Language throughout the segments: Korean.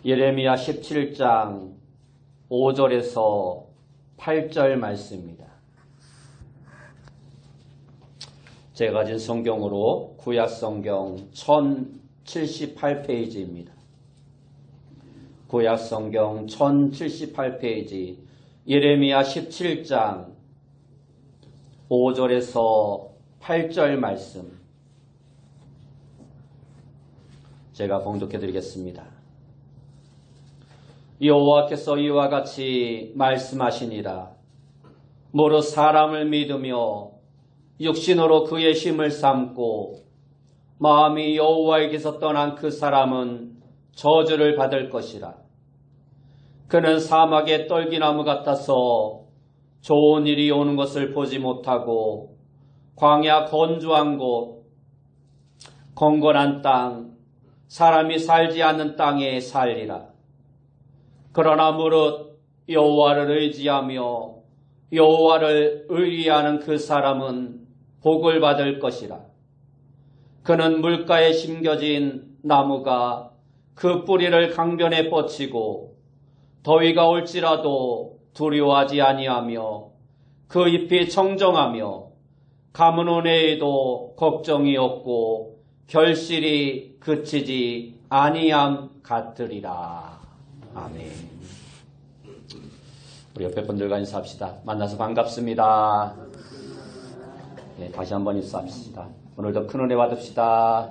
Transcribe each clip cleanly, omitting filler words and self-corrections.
예레미야 17장 5절에서 8절 말씀입니다. 제가 가진 성경으로 구약성경 1078페이지입니다. 구약성경 1078페이지 예레미야 17장 5절에서 8절 말씀 제가 봉독해 드리겠습니다. 여호와께서 이와 같이 말씀하시니라. 무릇 사람을 믿으며 육신으로 그의 힘을 삼고 마음이 여호와에게서 떠난 그 사람은 저주를 받을 것이라. 그는 사막의 떨기나무 같아서 좋은 일이 오는 것을 보지 못하고 광야 건조한 곳, 건건한 땅, 사람이 살지 않는 땅에 살리라. 그러나 무릇 여호와를 의지하며 여호와를 의리하는 그 사람은 복을 받을 것이라. 그는 물가에 심겨진 나무가 그 뿌리를 강변에 뻗치고 더위가 올지라도 두려워하지 아니하며 그 잎이 청정하며 가뭄 온해에도 걱정이 없고 결실이 그치지 아니함 같으리라. 아멘. 우리 옆에 분들과 인사합시다. 만나서 반갑습니다. 네, 다시 한번 인사합시다. 오늘도 큰 은혜 받읍시다.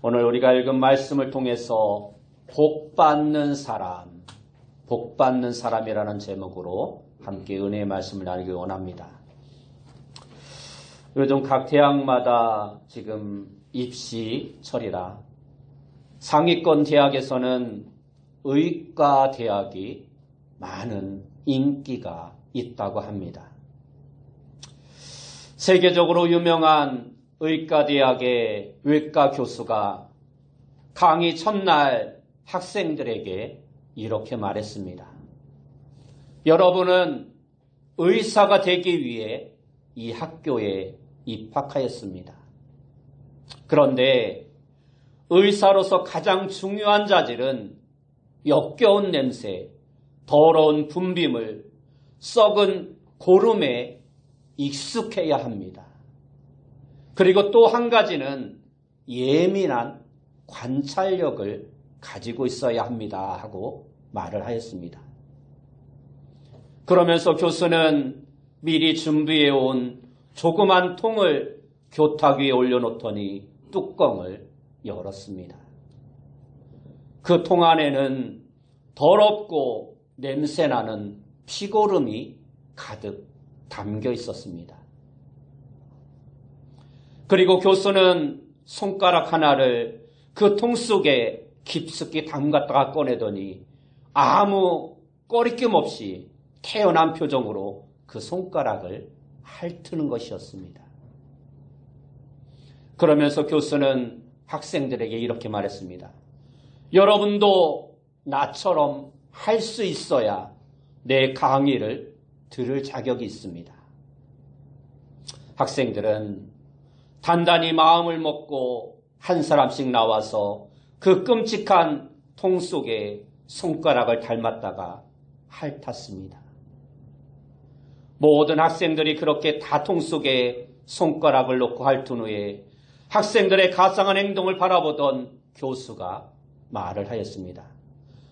오늘 우리가 읽은 말씀을 통해서 복받는 사람이라는 제목으로 함께 은혜의 말씀을 나누기 원합니다. 요즘 각 대학마다 지금 입시철이라 상위권 대학에서는 의과 대학이 많은 인기가 있다고 합니다. 세계적으로 유명한 의과 대학의 외과 교수가 강의 첫날 학생들에게 이렇게 말했습니다. 여러분은 의사가 되기 위해 이 학교에 입학하였습니다. 그런데 의사로서 가장 중요한 자질은 역겨운 냄새, 더러운 분비물, 썩은 고름에 익숙해야 합니다. 그리고 또 한 가지는 예민한 관찰력을 가지고 있어야 합니다 하고 말을 하였습니다. 그러면서 교수는 미리 준비해온 조그만 통을 교탁 위에 올려놓더니 뚜껑을 열었습니다. 그 통 안에는 더럽고 냄새나는 피고름이 가득 담겨 있었습니다. 그리고 교수는 손가락 하나를 그 통 속에 깊숙이 담갔다가 꺼내더니 아무 꺼리낌 없이 태연한 표정으로 그 손가락을 핥는 것이었습니다. 그러면서 교수는 학생들에게 이렇게 말했습니다. 여러분도 나처럼 할 수 있어야 내 강의를 들을 자격이 있습니다. 학생들은 단단히 마음을 먹고 한 사람씩 나와서 그 끔찍한 통 속에 손가락을 닮았다가 핥았습니다. 모든 학생들이 그렇게 다 통 속에 손가락을 놓고 핥은 후에 학생들의 가상한 행동을 바라보던 교수가 말을 하였습니다.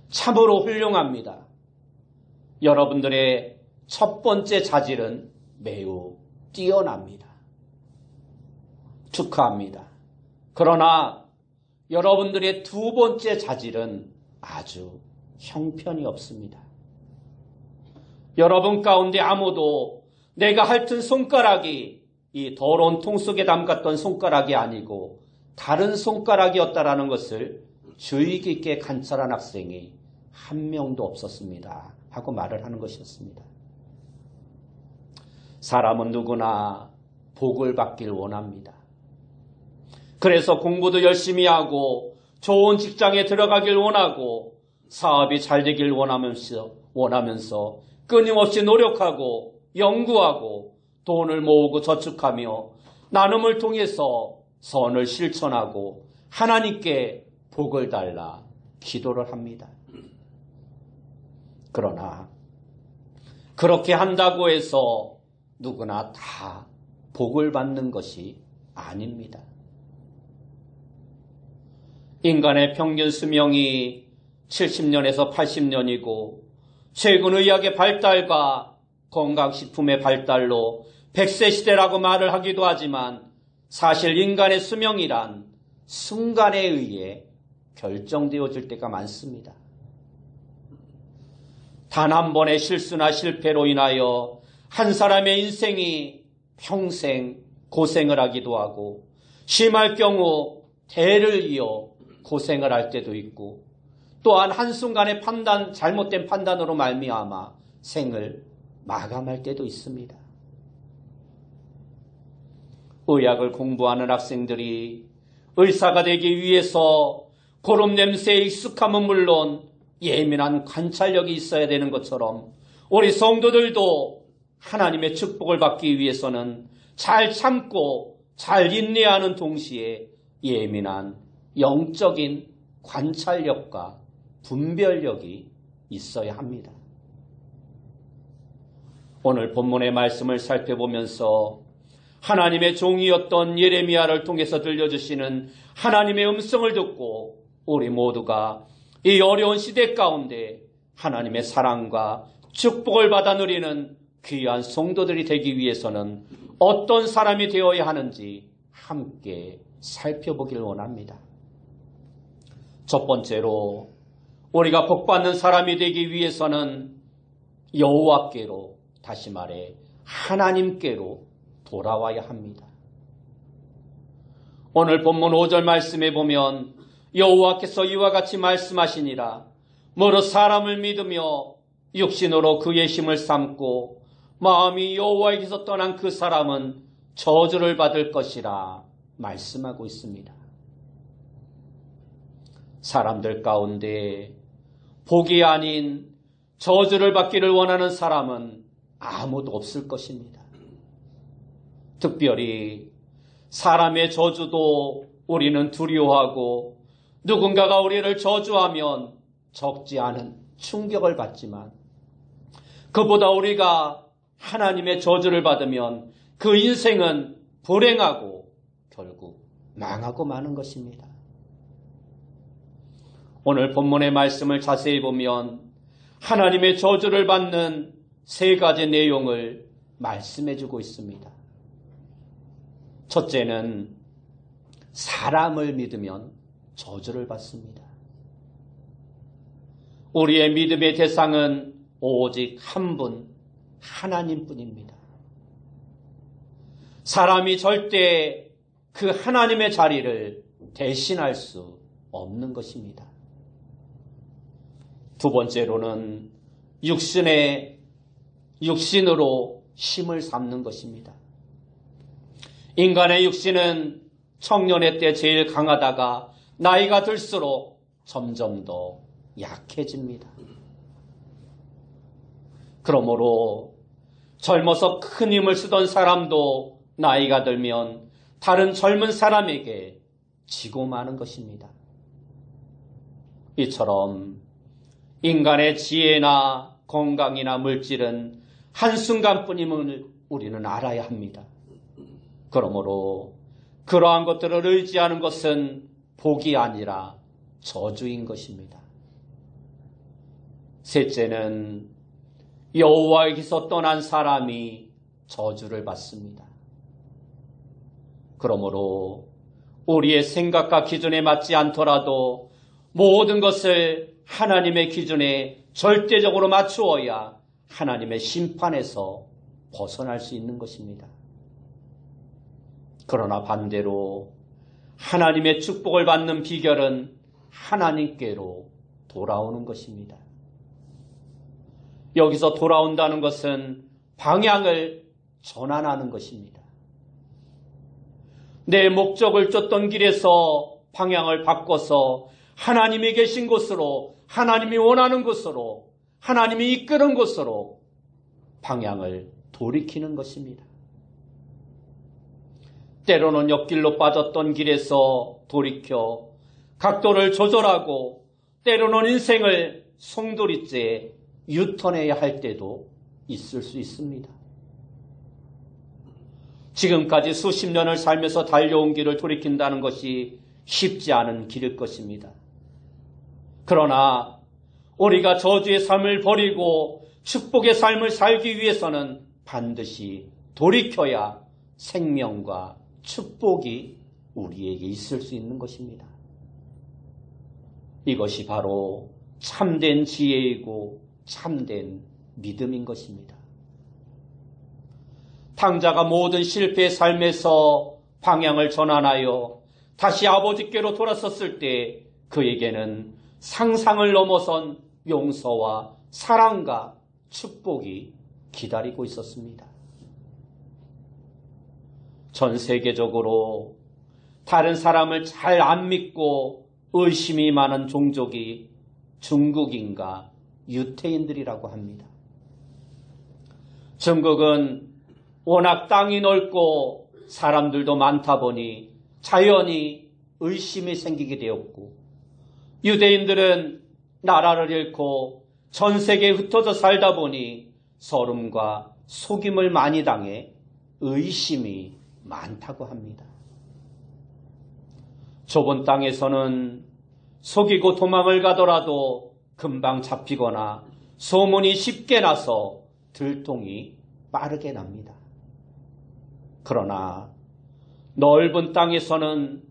참으로 훌륭합니다. 여러분들의 첫 번째 자질은 매우 뛰어납니다. 축하합니다. 그러나 여러분들의 두 번째 자질은 아주 형편이 없습니다. 여러분 가운데 아무도 내가 핥은 손가락이 이 더러운 통 속에 담갔던 손가락이 아니고 다른 손가락이었다라는 것을 주의 깊게 관찰한 학생이 한 명도 없었습니다 하고 말을 하는 것이었습니다. 사람은 누구나 복을 받길 원합니다. 그래서 공부도 열심히 하고 좋은 직장에 들어가길 원하고 사업이 잘 되길 원하면서 끊임없이 노력하고 연구하고 돈을 모으고 저축하며 나눔을 통해서 선을 실천하고 하나님께 복을 달라 기도를 합니다. 그러나 그렇게 한다고 해서 누구나 다 복을 받는 것이 아닙니다. 인간의 평균 수명이 70년에서 80년이고 최근 의학의 발달과 건강식품의 발달로 100세 시대라고 말을 하기도 하지만 사실 인간의 수명이란 순간에 의해 결정되어질 때가 많습니다. 단 한 번의 실수나 실패로 인하여 한 사람의 인생이 평생 고생을 하기도 하고 심할 경우 대를 이어 고생을 할 때도 있고 또한 한순간의 잘못된 판단으로 말미암아 생을 마감할 때도 있습니다. 의학을 공부하는 학생들이 의사가 되기 위해서 고름 냄새에 익숙함은 물론 예민한 관찰력이 있어야 되는 것처럼 우리 성도들도 하나님의 축복을 받기 위해서는 잘 참고 잘 인내하는 동시에 예민한 영적인 관찰력과 분별력이 있어야 합니다. 오늘 본문의 말씀을 살펴보면서 하나님의 종이었던 예레미야를 통해서 들려주시는 하나님의 음성을 듣고 우리 모두가 이 어려운 시대 가운데 하나님의 사랑과 축복을 받아 누리는 귀한 성도들이 되기 위해서는 어떤 사람이 되어야 하는지 함께 살펴보길 원합니다. 첫 번째로 우리가 복받는 사람이 되기 위해서는 여호와께로, 다시 말해 하나님께로 돌아와야 합니다. 오늘 본문 5절 말씀에 보면 여호와께서 이와 같이 말씀하시니라. 무릇 사람을 믿으며 육신으로 그의 힘을 삼고 마음이 여호와에게서 떠난 그 사람은 저주를 받을 것이라 말씀하고 있습니다. 사람들 가운데 복이 아닌 저주를 받기를 원하는 사람은 아무도 없을 것입니다. 특별히 사람의 저주도 우리는 두려워하고 누군가가 우리를 저주하면 적지 않은 충격을 받지만 그보다 우리가 하나님의 저주를 받으면 그 인생은 불행하고 결국 망하고 마는 것입니다. 오늘 본문의 말씀을 자세히 보면 하나님의 저주를 받는 세 가지 내용을 말씀해 주고 있습니다. 첫째는 사람을 믿으면 저주를 받습니다. 우리의 믿음의 대상은 오직 한 분, 하나님뿐입니다. 사람이 절대 그 하나님의 자리를 대신할 수 없는 것입니다. 두 번째로는 육신으로 힘을 삼는 것입니다. 인간의 육신은 청년의 때 제일 강하다가 나이가 들수록 점점 더 약해집니다. 그러므로 젊어서 큰 힘을 쓰던 사람도 나이가 들면 다른 젊은 사람에게 지고 마는 것입니다. 이처럼 인간의 지혜나 건강이나 물질은 한순간뿐임을 우리는 알아야 합니다. 그러므로 그러한 것들을 의지하는 것은 복이 아니라 저주인 것입니다. 셋째는 여호와에게서 떠난 사람이 저주를 받습니다. 그러므로 우리의 생각과 기준에 맞지 않더라도 모든 것을 하나님의 기준에 절대적으로 맞추어야 하나님의 심판에서 벗어날 수 있는 것입니다. 그러나 반대로 하나님의 축복을 받는 비결은 하나님께로 돌아오는 것입니다. 여기서 돌아온다는 것은 방향을 전환하는 것입니다. 내 목적을 쫓던 길에서 방향을 바꿔서 하나님이 계신 곳으로, 하나님이 원하는 곳으로, 하나님이 이끄는 곳으로 방향을 돌이키는 것입니다. 때로는 옆길로 빠졌던 길에서 돌이켜 각도를 조절하고 때로는 인생을 송두리째 유턴해야 할 때도 있을 수 있습니다. 지금까지 수십 년을 살면서 달려온 길을 돌이킨다는 것이 쉽지 않은 길일 것입니다. 그러나 우리가 저주의 삶을 버리고 축복의 삶을 살기 위해서는 반드시 돌이켜야 생명과 축복이 우리에게 있을 수 있는 것입니다. 이것이 바로 참된 지혜이고 참된 믿음인 것입니다. 탕자가 모든 실패의 삶에서 방향을 전환하여 다시 아버지께로 돌아섰을 때 그에게는 상상을 넘어선 용서와 사랑과 축복이 기다리고 있었습니다. 전 세계적으로 다른 사람을 잘 안 믿고 의심이 많은 종족이 중국인과 유태인들이라고 합니다. 중국은 워낙 땅이 넓고 사람들도 많다 보니 자연히 의심이 생기게 되었고, 유대인들은 나라를 잃고 전 세계에 흩어져 살다 보니 서름과 속임을 많이 당해 의심이 많다고 합니다. 좁은 땅에서는 속이고 도망을 가더라도 금방 잡히거나 소문이 쉽게 나서 들통이 빠르게 납니다. 그러나 넓은 땅에서는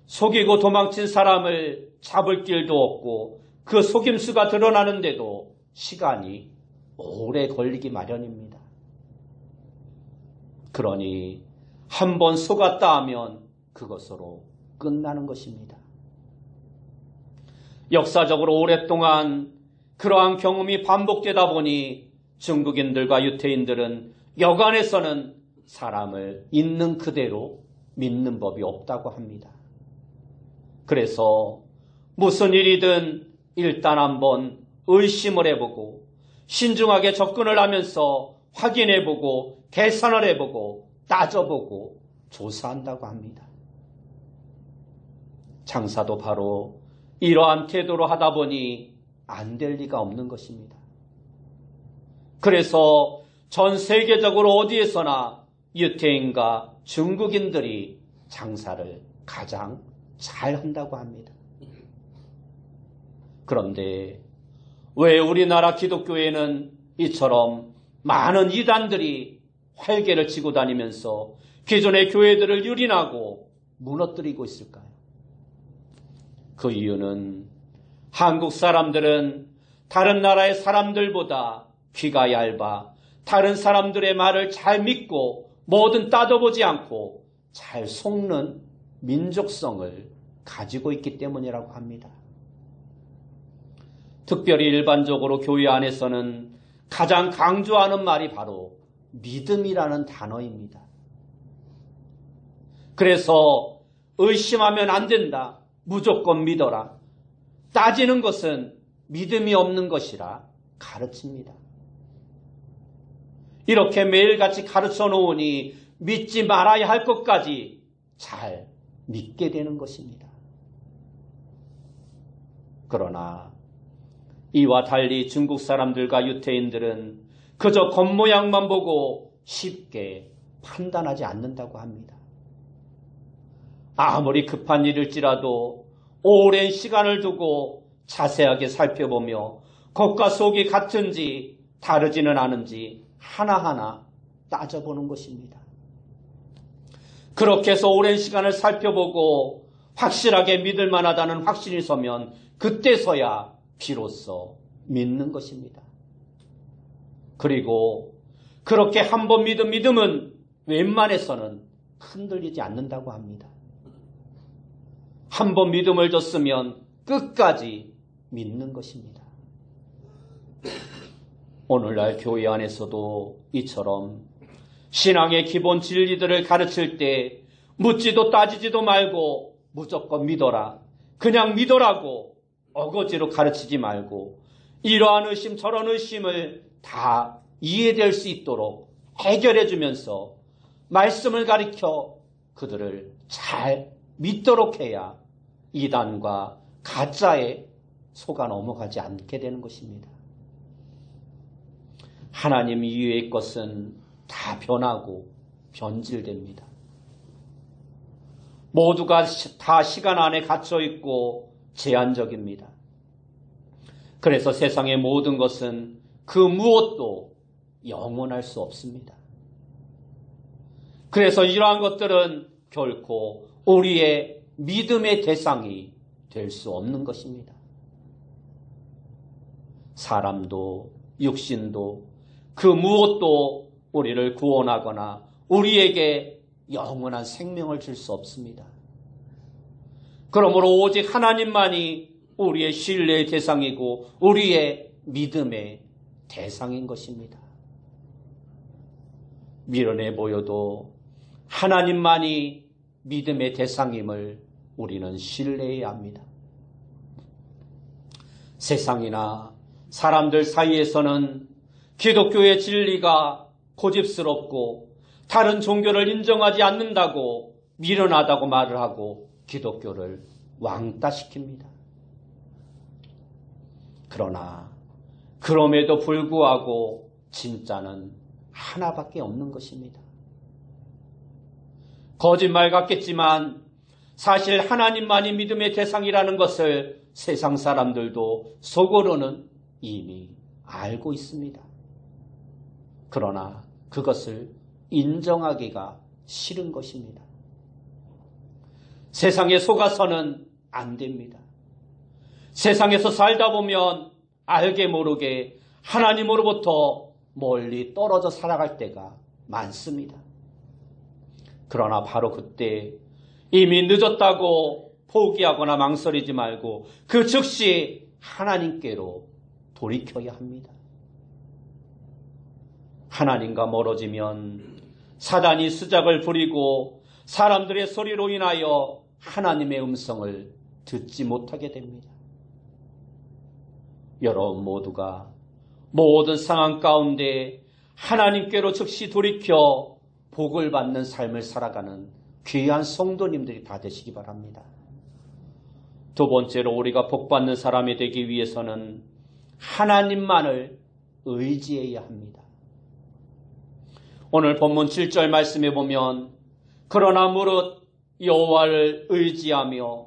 속이고 도망친 사람을 잡을 길도 없고 그 속임수가 드러나는데도 시간이 오래 걸리기 마련입니다. 그러니 한번 속았다 하면 그것으로 끝나는 것입니다. 역사적으로 오랫동안 그러한 경험이 반복되다 보니 중국인들과 유태인들은 여간에서는 사람을 있는 그대로 믿는 법이 없다고 합니다. 그래서 무슨 일이든 일단 한번 의심을 해보고 신중하게 접근을 하면서 확인해보고 계산을 해보고 따져보고 조사한다고 합니다. 장사도 바로 이러한 태도로 하다 보니 안 될 리가 없는 것입니다. 그래서 전 세계적으로 어디에서나 유태인과 중국인들이 장사를 가장 잘한다고 합니다. 그런데 왜 우리나라 기독교에는 이처럼 많은 이단들이 활개를 치고 다니면서 기존의 교회들을 유린하고 무너뜨리고 있을까요? 그 이유는 한국 사람들은 다른 나라의 사람들보다 귀가 얇아 다른 사람들의 말을 잘 믿고 뭐든 따져보지 않고 잘 속는 민족성을 가지고 있기 때문이라고 합니다. 특별히 일반적으로 교회 안에서는 가장 강조하는 말이 바로 믿음이라는 단어입니다. 그래서 의심하면 안 된다. 무조건 믿어라. 따지는 것은 믿음이 없는 것이라 가르칩니다. 이렇게 매일같이 가르쳐 놓으니 믿지 말아야 할 것까지 잘 믿게 되는 것입니다. 그러나 이와 달리 중국 사람들과 유태인들은 그저 겉모양만 보고 쉽게 판단하지 않는다고 합니다. 아무리 급한 일일지라도 오랜 시간을 두고 자세하게 살펴보며 겉과 속이 같은지 다르지는 않은지 하나하나 따져보는 것입니다. 그렇게 해서 오랜 시간을 살펴보고 확실하게 믿을 만하다는 확신이 서면 그때서야 비로소 믿는 것입니다. 그리고 그렇게 한 번 믿은 믿음은 웬만해서는 흔들리지 않는다고 합니다. 한 번 믿음을 줬으면 끝까지 믿는 것입니다. 오늘날 교회 안에서도 이처럼 신앙의 기본 진리들을 가르칠 때 묻지도 따지지도 말고 무조건 믿어라, 그냥 믿어라고 어거지로 가르치지 말고 이러한 의심 저런 의심을 다 이해될 수 있도록 해결해 주면서 말씀을 가리켜 그들을 잘 믿도록 해야 이단과 가짜에 속아 넘어가지 않게 되는 것입니다. 하나님 이외의 것은 다 변하고 변질됩니다. 모두가 다 시간 안에 갇혀 있고 제한적입니다. 그래서 세상의 모든 것은 그 무엇도 영원할 수 없습니다. 그래서 이러한 것들은 결코 우리의 믿음의 대상이 될 수 없는 것입니다. 사람도 육신도 그 무엇도 우리를 구원하거나 우리에게 영원한 생명을 줄 수 없습니다. 그러므로 오직 하나님만이 우리의 신뢰의 대상이고 우리의 믿음의 대상인 것입니다. 미련해 보여도 하나님만이 믿음의 대상임을 우리는 신뢰해야 합니다. 세상이나 사람들 사이에서는 기독교의 진리가 고집스럽고 다른 종교를 인정하지 않는다고 미련하다고 말을 하고 기독교를 왕따시킵니다. 그러나 그럼에도 불구하고 진짜는 하나밖에 없는 것입니다. 거짓말 같겠지만 사실 하나님만이 믿음의 대상이라는 것을 세상 사람들도 속으로는 이미 알고 있습니다. 그러나 그것을 인정하기가 싫은 것입니다. 세상에 속아서는 안 됩니다. 세상에서 살다 보면 알게 모르게 하나님으로부터 멀리 떨어져 살아갈 때가 많습니다. 그러나 바로 그때 이미 늦었다고 포기하거나 망설이지 말고 그 즉시 하나님께로 돌이켜야 합니다. 하나님과 멀어지면 사단이 수작을 부리고 사람들의 소리로 인하여 하나님의 음성을 듣지 못하게 됩니다. 여러분 모두가 모든 상황 가운데 하나님께로 즉시 돌이켜 복을 받는 삶을 살아가는 귀한 성도님들이 다 되시기 바랍니다. 두 번째로 우리가 복받는 사람이 되기 위해서는 하나님만을 의지해야 합니다. 오늘 본문 7절 말씀에 보면 그러나 무릇 여호와를 의지하며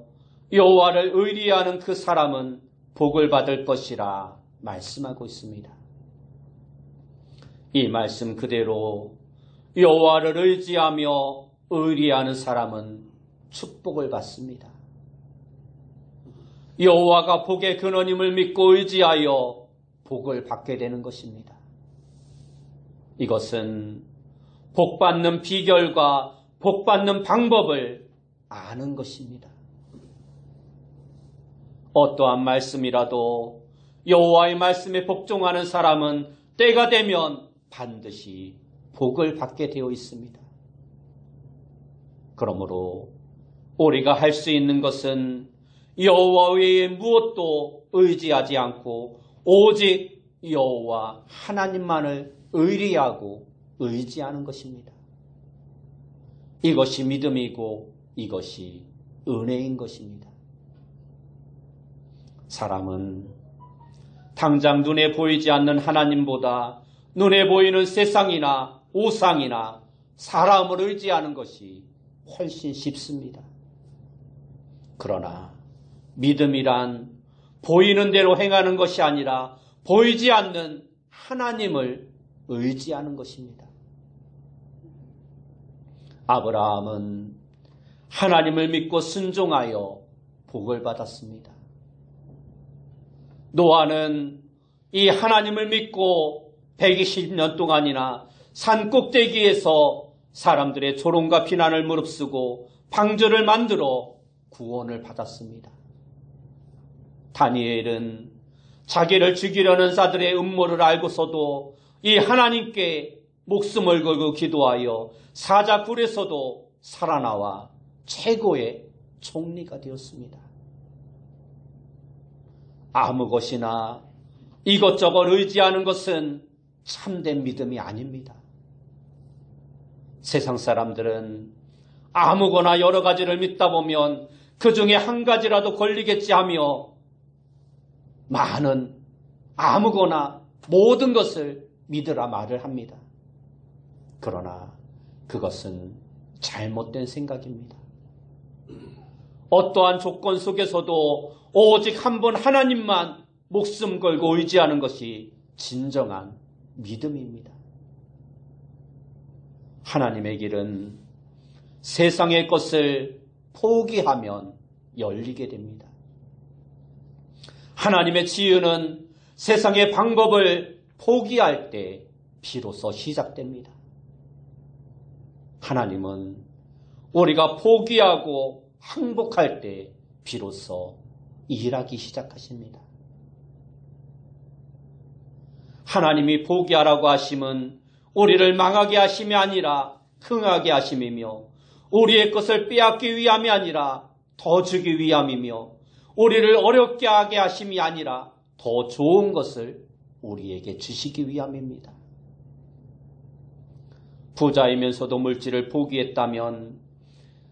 여호와를 의리하는 그 사람은 복을 받을 것이라 말씀하고 있습니다. 이 말씀 그대로 여호와를 의지하며 의리하는 사람은 축복을 받습니다. 여호와가 복의 근원임을 믿고 의지하여 복을 받게 되는 것입니다. 이것은 복받는 비결과 복받는 방법을 아는 것입니다. 어떠한 말씀이라도 여호와의 말씀에 복종하는 사람은 때가 되면 반드시 복을 받게 되어 있습니다. 그러므로 우리가 할 수 있는 것은 여호와 외에 무엇도 의지하지 않고 오직 여호와 하나님만을 의리하고 의지하는 것입니다. 이것이 믿음이고 이것이 은혜인 것입니다. 사람은 당장 눈에 보이지 않는 하나님보다 눈에 보이는 세상이나 우상이나 사람을 의지하는 것이 훨씬 쉽습니다. 그러나 믿음이란 보이는 대로 행하는 것이 아니라 보이지 않는 하나님을 의지하는 것입니다. 아브라함은 하나님을 믿고 순종하여 복을 받았습니다. 노아는 이 하나님을 믿고 120년 동안이나 산 꼭대기에서 사람들의 조롱과 비난을 무릅쓰고 방주를 만들어 구원을 받았습니다. 다니엘은 자기를 죽이려는 자들의 음모를 알고서도 이 하나님께 목숨을 걸고 기도하여 사자굴에서도 살아나와 최고의 총리가 되었습니다. 아무 것이나 이것저것 의지하는 것은 참된 믿음이 아닙니다. 세상 사람들은 아무거나 여러 가지를 믿다 보면 그 중에 한 가지라도 걸리겠지 하며 많은 아무거나 모든 것을 믿으라 말을 합니다. 그러나 그것은 잘못된 생각입니다. 어떠한 조건 속에서도 오직 한 분 하나님만 목숨 걸고 의지하는 것이 진정한 믿음입니다. 하나님의 길은 세상의 것을 포기하면 열리게 됩니다. 하나님의 지혜는 세상의 방법을 포기할 때 비로소 시작됩니다. 하나님은 우리가 포기하고 항복할 때 비로소 일하기 시작하십니다. 하나님이 포기하라고 하심은 우리를 망하게 하심이 아니라 흥하게 하심이며 우리의 것을 빼앗기 위함이 아니라 더 주기 위함이며 우리를 어렵게 하게 하심이 아니라 더 좋은 것을 우리에게 주시기 위함입니다. 부자이면서도 물질을 포기했다면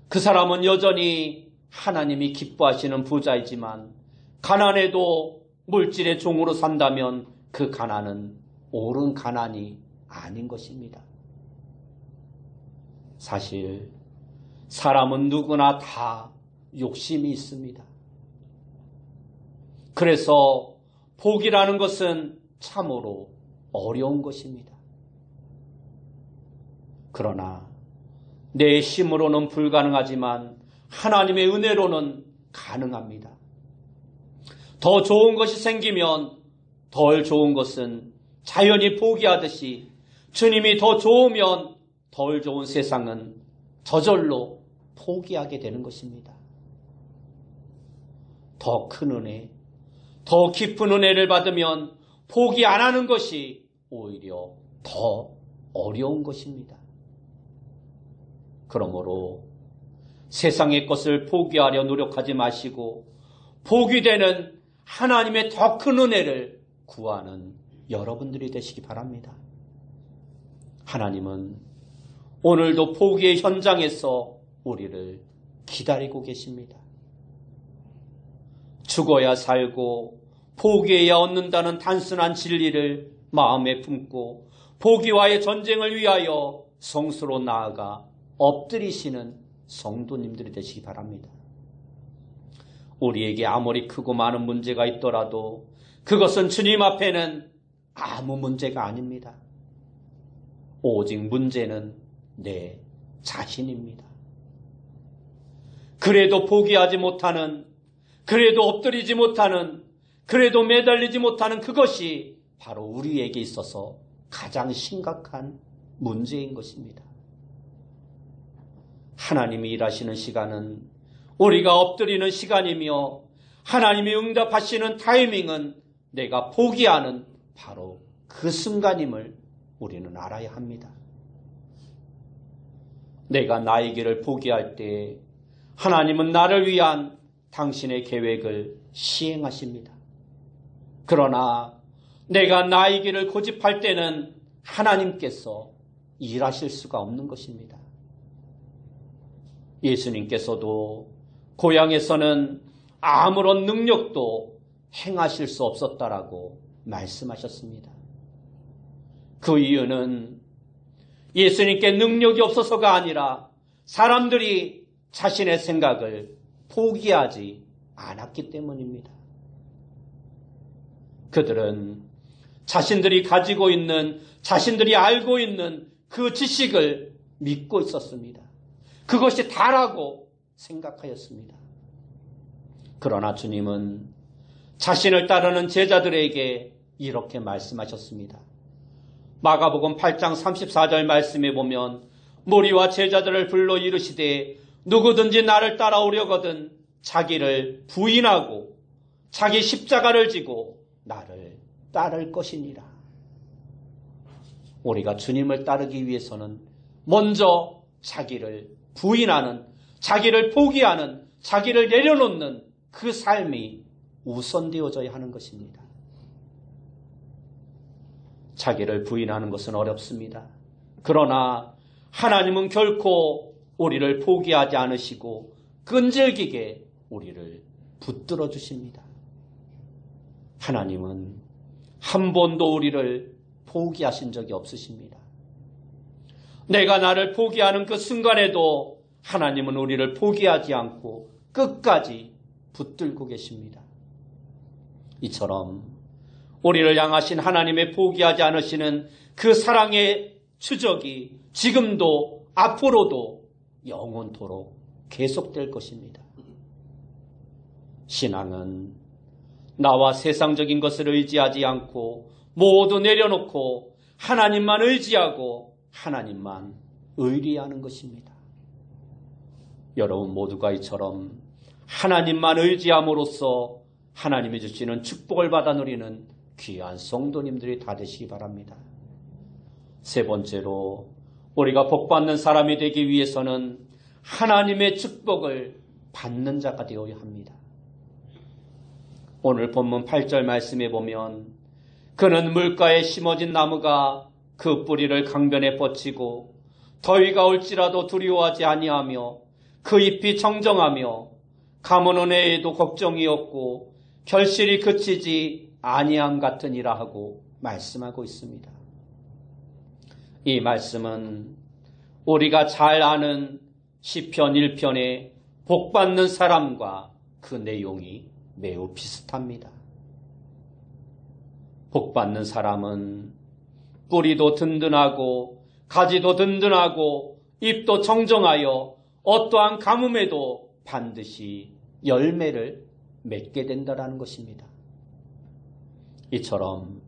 그 사람은 여전히 하나님이 기뻐하시는 부자이지만 가난해도 물질의 종으로 산다면 그 가난은 옳은 가난이 아닌 것입니다. 사실 사람은 누구나 다 욕심이 있습니다. 그래서 포기라는 것은 참으로 어려운 것입니다. 그러나 내 힘으로는 불가능하지만 하나님의 은혜로는 가능합니다. 더 좋은 것이 생기면 덜 좋은 것은 자연히 포기하듯이 주님이 더 좋으면 덜 좋은 세상은 저절로 포기하게 되는 것입니다. 더 큰 은혜, 더 깊은 은혜를 받으면 포기 안 하는 것이 오히려 더 어려운 것입니다. 그러므로 세상의 것을 포기하려 노력하지 마시고 포기되는 하나님의 더 큰 은혜를 구하는 여러분들이 되시기 바랍니다. 하나님은 오늘도 포기의 현장에서 우리를 기다리고 계십니다. 죽어야 살고 포기해야 얻는다는 단순한 진리를 마음에 품고 포기와의 전쟁을 위하여 성수로 나아가 엎드리시는 성도님들이 되시기 바랍니다. 우리에게 아무리 크고 많은 문제가 있더라도 그것은 주님 앞에는 아무 문제가 아닙니다. 오직 문제는 내 자신입니다. 그래도 포기하지 못하는, 그래도 엎드리지 못하는, 그래도 매달리지 못하는 그것이 바로 우리에게 있어서 가장 심각한 문제인 것입니다. 하나님이 일하시는 시간은 우리가 엎드리는 시간이며 하나님이 응답하시는 타이밍은 내가 포기하는 바로 그 순간임을 우리는 알아야 합니다. 내가 나의 길을 포기할 때 하나님은 나를 위한 당신의 계획을 시행하십니다. 그러나 내가 나의 길을 고집할 때는 하나님께서 일하실 수가 없는 것입니다. 예수님께서도 고향에서는 아무런 능력도 행하실 수 없었다라고 말씀하셨습니다. 그 이유는 예수님께 능력이 없어서가 아니라 사람들이 자신의 생각을 포기하지 않았기 때문입니다. 그들은 자신들이 가지고 있는, 자신들이 알고 있는 그 지식을 믿고 있었습니다. 그것이 다라고 생각하였습니다. 그러나 주님은 자신을 따르는 제자들에게 이렇게 말씀하셨습니다. 마가복음 8장 34절 말씀에 보면 무리와 제자들을 불러 이르시되 누구든지 나를 따라오려거든 자기를 부인하고 자기 십자가를 지고 나를 따를 것이니라. 우리가 주님을 따르기 위해서는 먼저 자기를 부인하는, 자기를 포기하는, 자기를 내려놓는 그 삶이 우선되어져야 하는 것입니다. 자기를 부인하는 것은 어렵습니다. 그러나 하나님은 결코 우리를 포기하지 않으시고 끈질기게 우리를 붙들어 주십니다. 하나님은 한 번도 우리를 포기하신 적이 없으십니다. 내가 나를 포기하는 그 순간에도 하나님은 우리를 포기하지 않고 끝까지 붙들고 계십니다. 이처럼 우리를 향하신 하나님의 포기하지 않으시는 그 사랑의 추적이 지금도 앞으로도 영원토록 계속될 것입니다. 신앙은 나와 세상적인 것을 의지하지 않고 모두 내려놓고 하나님만 의지하고 하나님만 의리하는 것입니다. 여러분 모두가 이처럼 하나님만 의지함으로써 하나님이 주시는 축복을 받아 누리는 귀한 성도님들이 다 되시기 바랍니다. 세 번째로 우리가 복받는 사람이 되기 위해서는 하나님의 축복을 받는 자가 되어야 합니다. 오늘 본문 8절 말씀에 보면 그는 물가에 심어진 나무가 그 뿌리를 강변에 뻗치고 더위가 올지라도 두려워하지 아니하며 그 잎이 청정하며 가뭄은 해에도 걱정이 없고 결실이 그치지 아니함 같으니라 하고 말씀하고 있습니다. 이 말씀은 우리가 잘 아는 시편 1편의 복받는 사람과 그 내용이 매우 비슷합니다. 복받는 사람은 뿌리도 든든하고 가지도 든든하고 잎도 청정하여 어떠한 가뭄에도 반드시 열매를 맺게 된다는 것입니다. 이처럼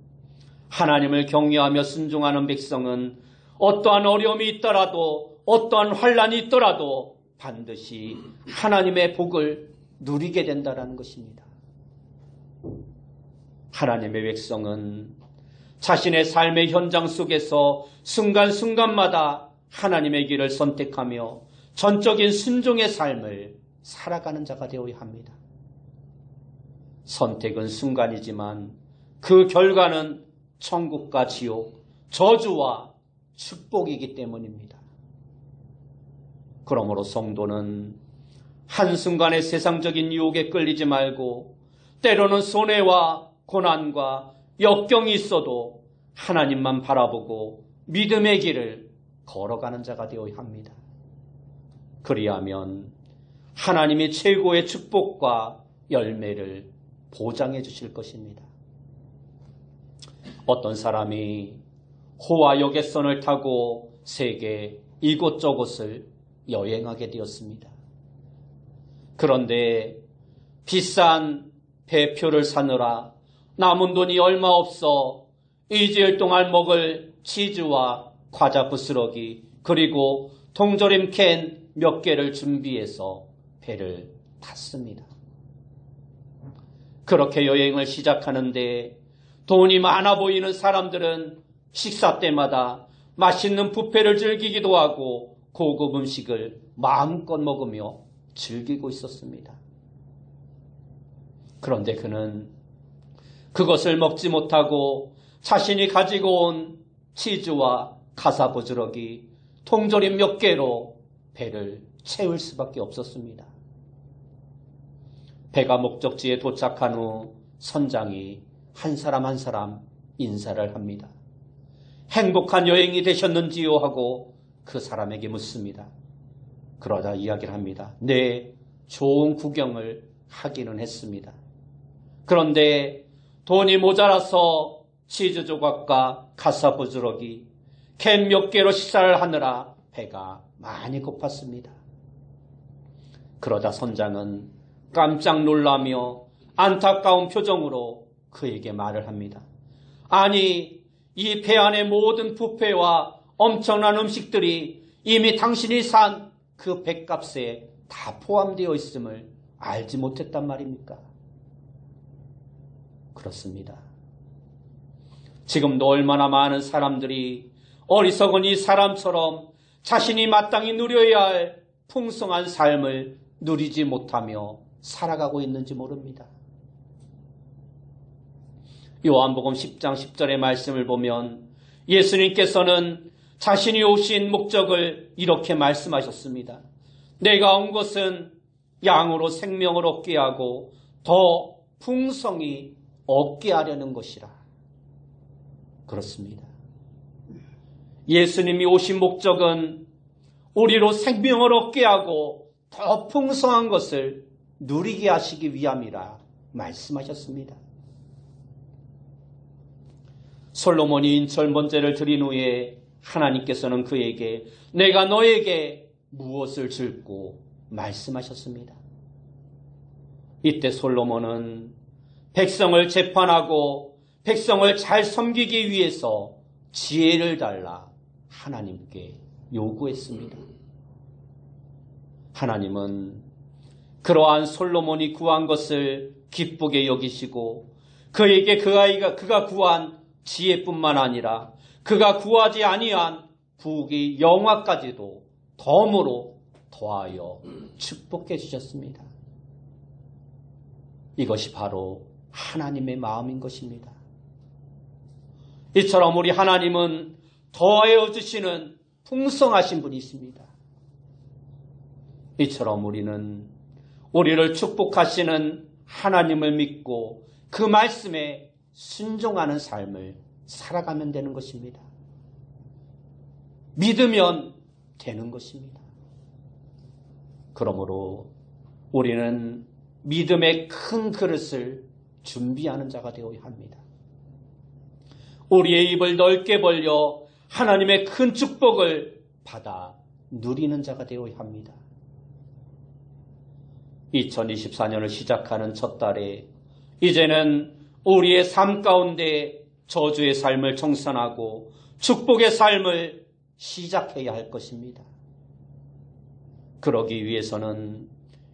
하나님을 경외하며 순종하는 백성은 어떠한 어려움이 있더라도 어떠한 환난이 있더라도 반드시 하나님의 복을 누리게 된다는 것입니다. 하나님의 백성은 자신의 삶의 현장 속에서 순간순간마다 하나님의 길을 선택하며 전적인 순종의 삶을 살아가는 자가 되어야 합니다. 선택은 순간이지만 그 결과는 천국과 지옥, 저주와 축복이기 때문입니다. 그러므로 성도는 한순간의 세상적인 유혹에 끌리지 말고 때로는 손해와 고난과 역경이 있어도 하나님만 바라보고 믿음의 길을 걸어가는 자가 되어야 합니다. 그리하면 하나님이 최고의 축복과 열매를 보장해 주실 것입니다. 어떤 사람이 호와 여객선을 타고 세계 이곳저곳을 여행하게 되었습니다. 그런데 비싼 배표를 사느라 남은 돈이 얼마 없어 일주일 동안 먹을 치즈와 과자 부스러기 그리고 통조림 캔 몇 개를 준비해서 배를 탔습니다. 그렇게 여행을 시작하는데 돈이 많아 보이는 사람들은 식사 때마다 맛있는 뷔페를 즐기기도 하고 고급 음식을 마음껏 먹으며 즐기고 있었습니다. 그런데 그는 그것을 먹지 못하고 자신이 가지고 온 치즈와 가사 부스러기, 통조림 몇 개로 배를 채울 수밖에 없었습니다. 배가 목적지에 도착한 후 선장이 한 사람 한 사람 인사를 합니다. 행복한 여행이 되셨는지요? 하고 그 사람에게 묻습니다. 그러다 이야기를 합니다. 네, 좋은 구경을 하기는 했습니다. 그런데 돈이 모자라서 치즈 조각과 가사 부스러기, 캔 몇 개로 식사를 하느라 배가 많이 고팠습니다. 그러자 선장은 깜짝 놀라며 안타까운 표정으로 그에게 말을 합니다. 아니, 이 배 안의 모든 뷔페와 엄청난 음식들이 이미 당신이 산 그 배값에 다 포함되어 있음을 알지 못했단 말입니까? 그렇습니다. 지금도 얼마나 많은 사람들이 어리석은 이 사람처럼 자신이 마땅히 누려야 할 풍성한 삶을 누리지 못하며 살아가고 있는지 모릅니다. 요한복음 10장 10절의 말씀을 보면 예수님께서는 자신이 오신 목적을 이렇게 말씀하셨습니다. 내가 온 것은 양으로 생명을 얻게 하고 더 풍성히 얻게 하려는 것이라. 그렇습니다. 예수님이 오신 목적은 우리로 생명을 얻게 하고 더 풍성한 것을 누리게 하시기 위함이라 말씀하셨습니다. 솔로몬이 인철번제를 드린 후에 하나님께서는 그에게 내가 너에게 무엇을 줄고 말씀하셨습니다. 이때 솔로몬은 백성을 재판하고 백성을 잘 섬기기 위해서 지혜를 달라 하나님께 요구했습니다. 하나님은 그러한 솔로몬이 구한 것을 기쁘게 여기시고 그에게 그가 구한 지혜뿐만 아니라 그가 구하지 아니한 부귀 영화까지도 덤으로 더하여 축복해 주셨습니다. 이것이 바로 하나님의 마음인 것입니다. 이처럼 우리 하나님은 더하여 주시는 풍성하신 분이십니다. 이처럼 우리는 우리를 축복하시는 하나님을 믿고 그 말씀에 순종하는 삶을 살아가면 되는 것입니다. 믿으면 되는 것입니다. 그러므로 우리는 믿음의 큰 그릇을 준비하는 자가 되어야 합니다. 우리의 입을 넓게 벌려 하나님의 큰 축복을 받아 누리는 자가 되어야 합니다. 2024년을 시작하는 첫 달에 이제는 우리의 삶 가운데 저주의 삶을 청산하고 축복의 삶을 시작해야 할 것입니다. 그러기 위해서는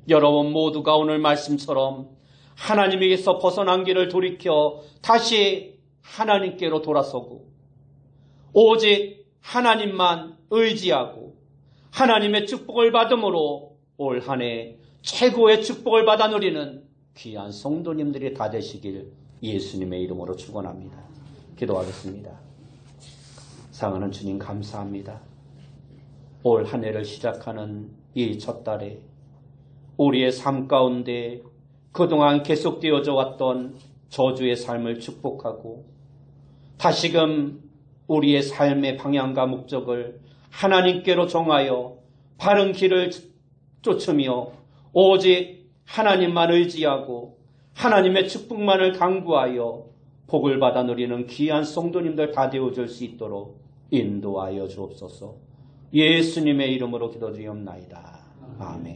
여러분 모두가 오늘 말씀처럼 하나님에게서 벗어난 길을 돌이켜 다시 하나님께로 돌아서고 오직 하나님만 의지하고 하나님의 축복을 받음으로 올 한 해 최고의 축복을 받아 누리는 귀한 성도님들이 다 되시길 예수님의 이름으로 축원합니다. 기도하겠습니다. 사랑하는 주님 감사합니다. 올 한 해를 시작하는 이 첫 달에 우리의 삶 가운데 그동안 계속되어져 왔던 저주의 삶을 축복하고 다시금 우리의 삶의 방향과 목적을 하나님께로 정하여 바른 길을 쫓으며 오직 하나님만 의지하고 하나님의 축복만을 강구하여 복을 받아 누리는 귀한 성도님들 다 되어줄 수 있도록 인도하여 주옵소서. 예수님의 이름으로 기도드리옵나이다. 아멘.